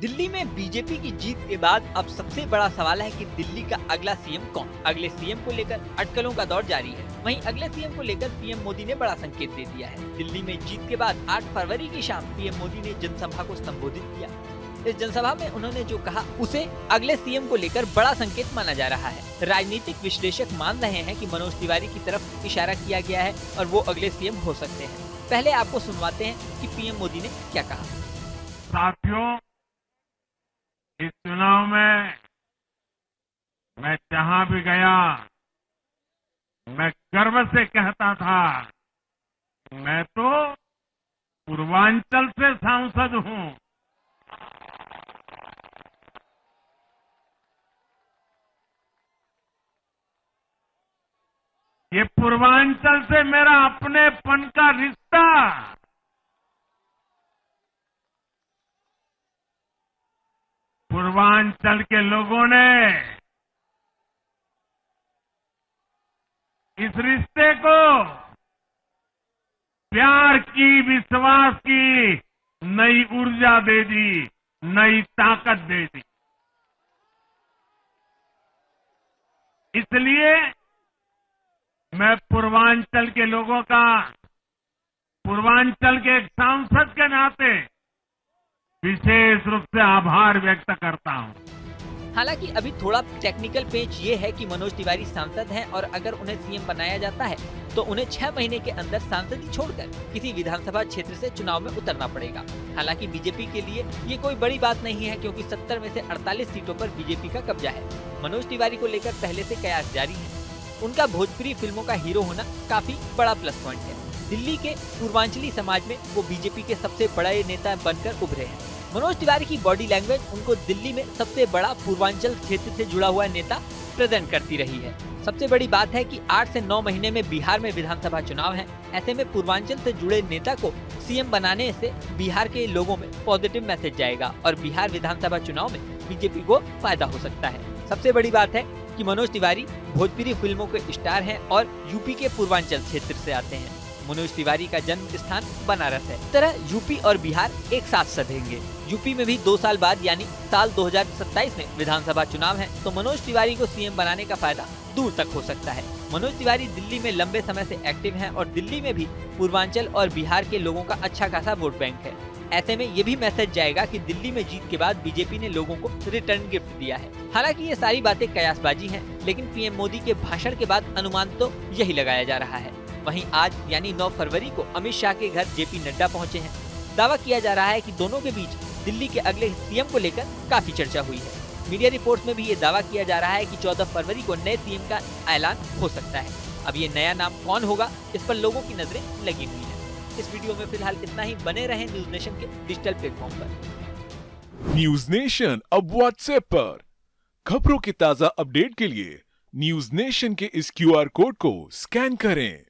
दिल्ली में बीजेपी की जीत के बाद अब सबसे बड़ा सवाल है कि दिल्ली का अगला सीएम कौन। अगले सीएम को लेकर अटकलों का दौर जारी है। वहीं अगले सीएम को लेकर पीएम मोदी ने बड़ा संकेत दे दिया है। दिल्ली में जीत के बाद 8 फरवरी की शाम पीएम मोदी ने जनसभा को संबोधित किया। इस जनसभा में उन्होंने जो कहा उसे अगले सीएम को लेकर बड़ा संकेत माना जा रहा है। राजनीतिक विश्लेषक मान रहे हैं कि मनोज तिवारी की तरफ इशारा किया गया है और वो अगले सीएम हो सकते हैं। पहले आपको सुनवाते हैं कि पीएम मोदी ने क्या कहा। साथियों, इस चुनाव में मैं जहां भी गया, मैं गर्व से कहता था, मैं तो पूर्वांचल से सांसद हूं। ये पूर्वांचल से मेरा अपनेपन का रिश्ता पूर्वांचल के लोगों ने इस रिश्ते को प्यार की, विश्वास की नई ऊर्जा दे दी, नई ताकत दे दी। इसलिए मैं पूर्वांचल के लोगों का, पूर्वांचल के एक सांसद के नाते विशेष रूप से आभार व्यक्त करता हूं। हालांकि अभी थोड़ा टेक्निकल पेच ये है कि मनोज तिवारी सांसद हैं और अगर उन्हें सीएम बनाया जाता है तो उन्हें 6 महीने के अंदर सांसदी छोड़कर किसी विधानसभा क्षेत्र से चुनाव में उतरना पड़ेगा। हालांकि बीजेपी के लिए ये कोई बड़ी बात नहीं है क्योंकि 70 में से 48 सीटों पर बीजेपी का कब्जा है। मनोज तिवारी को लेकर पहले से कयास जारी है। उनका भोजपुरी फिल्मों का हीरो होना काफी बड़ा प्लस पॉइंट है। दिल्ली के पूर्वांचली समाज में वो बीजेपी के सबसे बड़े नेता बनकर उभरे हैं। मनोज तिवारी की बॉडी लैंग्वेज उनको दिल्ली में सबसे बड़ा पूर्वांचल क्षेत्र से जुड़ा हुआ नेता प्रेजेंट करती रही है। सबसे बड़ी बात है कि 8 से 9 महीने में बिहार में विधानसभा चुनाव है। ऐसे में पूर्वांचल से जुड़े नेता को सीएम बनाने से बिहार के लोगों में पॉजिटिव मैसेज जाएगा और बिहार विधानसभा चुनाव में बीजेपी को फायदा हो सकता है। सबसे बड़ी बात है कि मनोज तिवारी भोजपुरी फिल्मों के स्टार हैं और यूपी के पूर्वांचल क्षेत्र से आते हैं। मनोज तिवारी का जन्म स्थान बनारस है। इस तरह यूपी और बिहार एक साथ सधेंगे। यूपी में भी 2 साल बाद यानी साल 2027 में विधानसभा चुनाव है तो मनोज तिवारी को सीएम बनाने का फायदा दूर तक हो सकता है। मनोज तिवारी दिल्ली में लंबे समय से एक्टिव हैं और दिल्ली में भी पूर्वांचल और बिहार के लोगों का अच्छा खासा वोट बैंक है। ऐसे में ये भी मैसेज जाएगा कि दिल्ली में जीत के बाद बीजेपी ने लोगों को रिटर्न गिफ्ट दिया है। हालांकि ये सारी बातें कयासबाजी हैं, लेकिन पीएम मोदी के भाषण के बाद अनुमान तो यही लगाया जा रहा है। वहीं आज यानी 9 फरवरी को अमित शाह के घर जेपी नड्डा पहुंचे हैं। दावा किया जा रहा है कि दोनों के बीच दिल्ली के अगले सीएम को लेकर काफी चर्चा हुई है। मीडिया रिपोर्ट्स में भी ये दावा किया जा रहा है कि 14 फरवरी को नए सीएम का ऐलान हो सकता है। अब ये नया नाम कौन होगा, इस पर लोगों की नजरें लगी हुई है। इस वीडियो में फिलहाल इतना ही। बने रहें न्यूज नेशन के डिजिटल प्लेटफॉर्म पर। न्यूज नेशन अब व्हाट्सएप पर खबरों की ताजा अपडेट के लिए न्यूज नेशन के इस QR कोड को स्कैन करें।